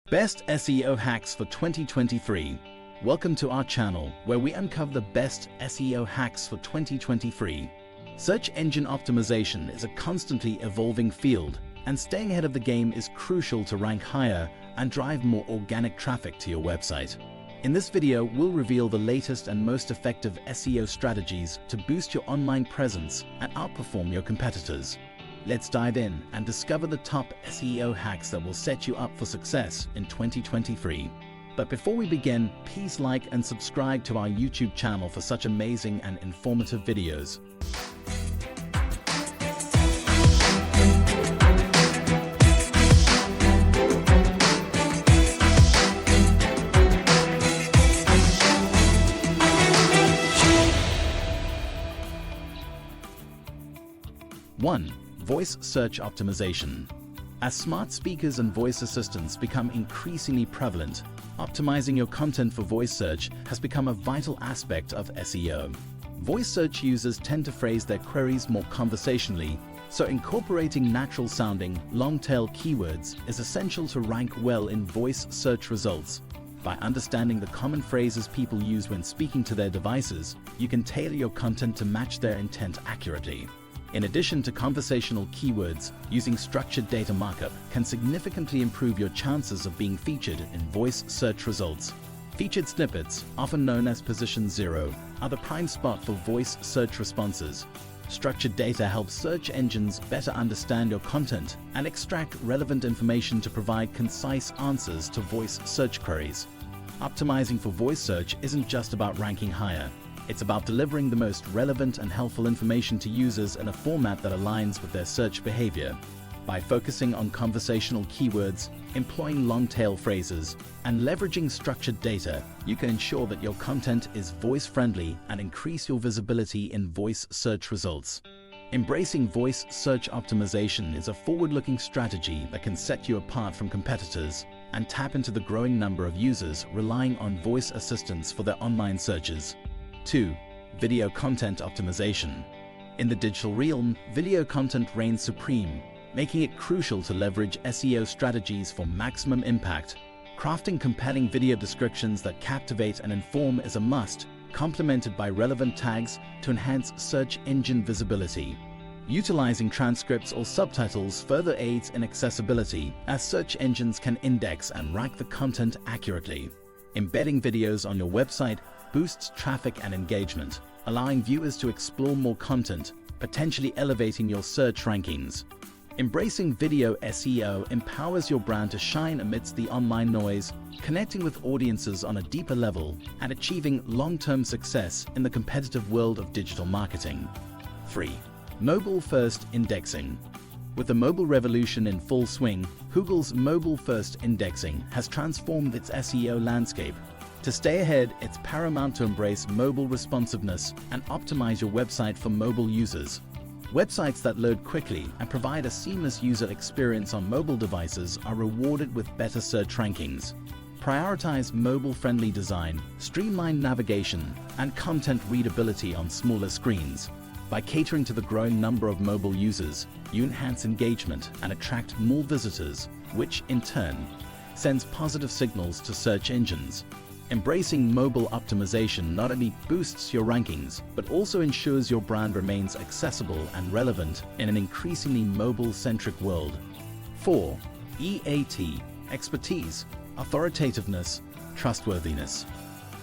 Best SEO hacks for 2023. Welcome to our channel, where we uncover the best SEO hacks for 2023. Search engine optimization is a constantly evolving field, and staying ahead of the game is crucial to rank higher and drive more organic traffic to your website. In this video, we'll reveal the latest and most effective SEO strategies to boost your online presence and outperform your competitors. Let's dive in and discover the top SEO hacks that will set you up for success in 2023. But before we begin, please like and subscribe to our YouTube channel for such amazing and informative videos. One, voice search optimization. As smart speakers and voice assistants become increasingly prevalent, optimizing your content for voice search has become a vital aspect of SEO. Voice search users tend to phrase their queries more conversationally, so incorporating natural-sounding, long-tail keywords is essential to rank well in voice search results. By understanding the common phrases people use when speaking to their devices, you can tailor your content to match their intent accurately. In addition to conversational keywords, using structured data markup can significantly improve your chances of being featured in voice search results. Featured snippets, often known as position 0, are the prime spot for voice search responses. Structured data helps search engines better understand your content and extract relevant information to provide concise answers to voice search queries. Optimizing for voice search isn't just about ranking higher. It's about delivering the most relevant and helpful information to users in a format that aligns with their search behavior. By focusing on conversational keywords, employing long-tail phrases, and leveraging structured data, you can ensure that your content is voice-friendly and increase your visibility in voice search results. Embracing voice search optimization is a forward-looking strategy that can set you apart from competitors and tap into the growing number of users relying on voice assistants for their online searches. 2. Video content optimization. In the digital realm, video content reigns supreme, making it crucial to leverage SEO strategies for maximum impact. Crafting compelling video descriptions that captivate and inform is a must, complemented by relevant tags to enhance search engine visibility. Utilizing transcripts or subtitles further aids in accessibility, as search engines can index and rank the content accurately. Embedding videos on your website boosts traffic and engagement, allowing viewers to explore more content, potentially elevating your search rankings. Embracing video SEO empowers your brand to shine amidst the online noise, connecting with audiences on a deeper level and achieving long-term success in the competitive world of digital marketing. 3. Mobile-first indexing. With the mobile revolution in full swing, Google's mobile-first indexing has transformed its SEO landscape. To stay ahead, it's paramount to embrace mobile responsiveness and optimize your website for mobile users. Websites that load quickly and provide a seamless user experience on mobile devices are rewarded with better search rankings. Prioritize mobile-friendly design, streamlined navigation, and content readability on smaller screens. By catering to the growing number of mobile users, you enhance engagement and attract more visitors, which in turn sends positive signals to search engines. Embracing mobile optimization not only boosts your rankings, but also ensures your brand remains accessible and relevant in an increasingly mobile-centric world. 4. EAT, expertise, authoritativeness, trustworthiness.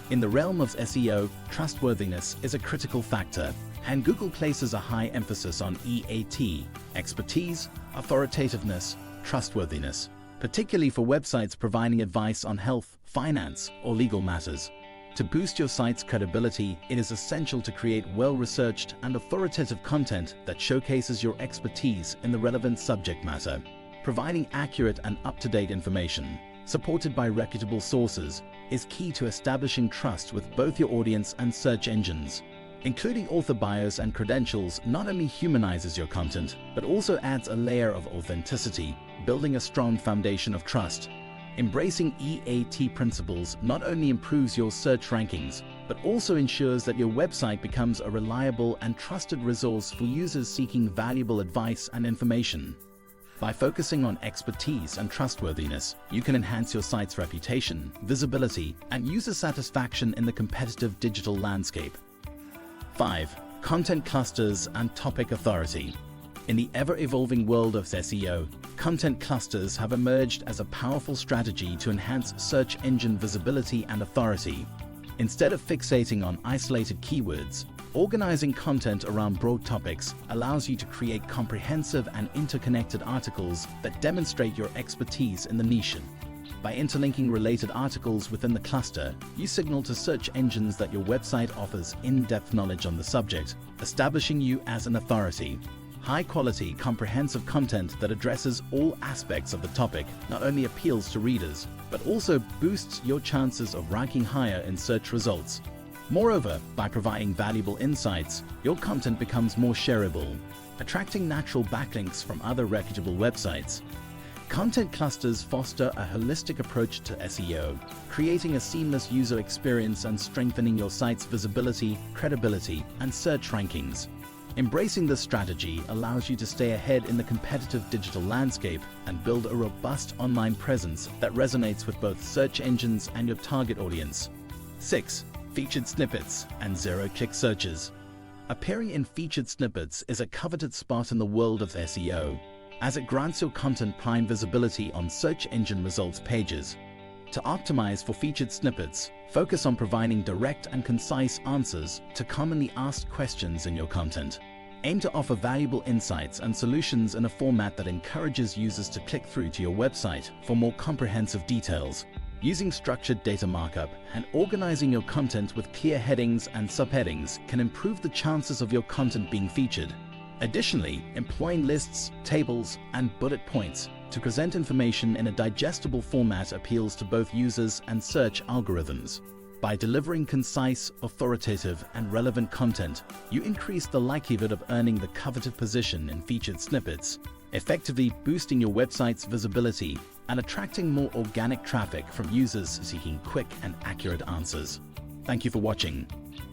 In the realm of SEO, trustworthiness is a critical factor, and Google places a high emphasis on EAT, expertise, authoritativeness, trustworthiness, particularly for websites providing advice on health, finance, or legal matters. To boost your site's credibility, it is essential to create well-researched and authoritative content that showcases your expertise in the relevant subject matter. Providing accurate and up-to-date information, supported by reputable sources, is key to establishing trust with both your audience and search engines. Including author bios and credentials not only humanizes your content, but also adds a layer of authenticity, building a strong foundation of trust. Embracing EAT principles not only improves your search rankings, but also ensures that your website becomes a reliable and trusted resource for users seeking valuable advice and information. By focusing on expertise and trustworthiness, you can enhance your site's reputation, visibility, and user satisfaction in the competitive digital landscape. 5. Content clusters and topic authority. In the ever-evolving world of SEO, content clusters have emerged as a powerful strategy to enhance search engine visibility and authority. Instead of fixating on isolated keywords, organizing content around broad topics allows you to create comprehensive and interconnected articles that demonstrate your expertise in the niche. By interlinking related articles within the cluster, you signal to search engines that your website offers in-depth knowledge on the subject, establishing you as an authority. High-quality, comprehensive content that addresses all aspects of the topic not only appeals to readers, but also boosts your chances of ranking higher in search results. Moreover, by providing valuable insights, your content becomes more shareable, attracting natural backlinks from other reputable websites. Content clusters foster a holistic approach to SEO, creating a seamless user experience and strengthening your site's visibility, credibility, and search rankings. Embracing this strategy allows you to stay ahead in the competitive digital landscape and build a robust online presence that resonates with both search engines and your target audience. 6. Featured snippets and zero-click searches. Appearing in featured snippets is a coveted spot in the world of SEO, as it grants your content prime visibility on search engine results pages. To optimize for featured snippets, focus on providing direct and concise answers to commonly asked questions in your content. Aim to offer valuable insights and solutions in a format that encourages users to click through to your website for more comprehensive details. Using structured data markup and organizing your content with clear headings and subheadings can improve the chances of your content being featured. Additionally, employing lists, tables, and bullet points to present information in a digestible format appeals to both users and search algorithms. By delivering concise, authoritative, and relevant content, you increase the likelihood of earning the coveted position in featured snippets, effectively boosting your website's visibility and attracting more organic traffic from users seeking quick and accurate answers. Thank you for watching.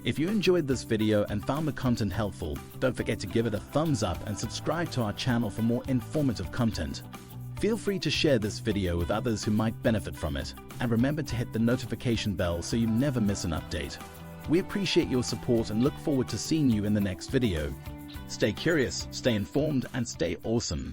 If you enjoyed this video and found the content helpful, don't forget to give it a thumbs up and subscribe to our channel for more informative content. Feel free to share this video with others who might benefit from it, and remember to hit the notification bell so you never miss an update. We appreciate your support and look forward to seeing you in the next video. Stay curious, stay informed, and stay awesome.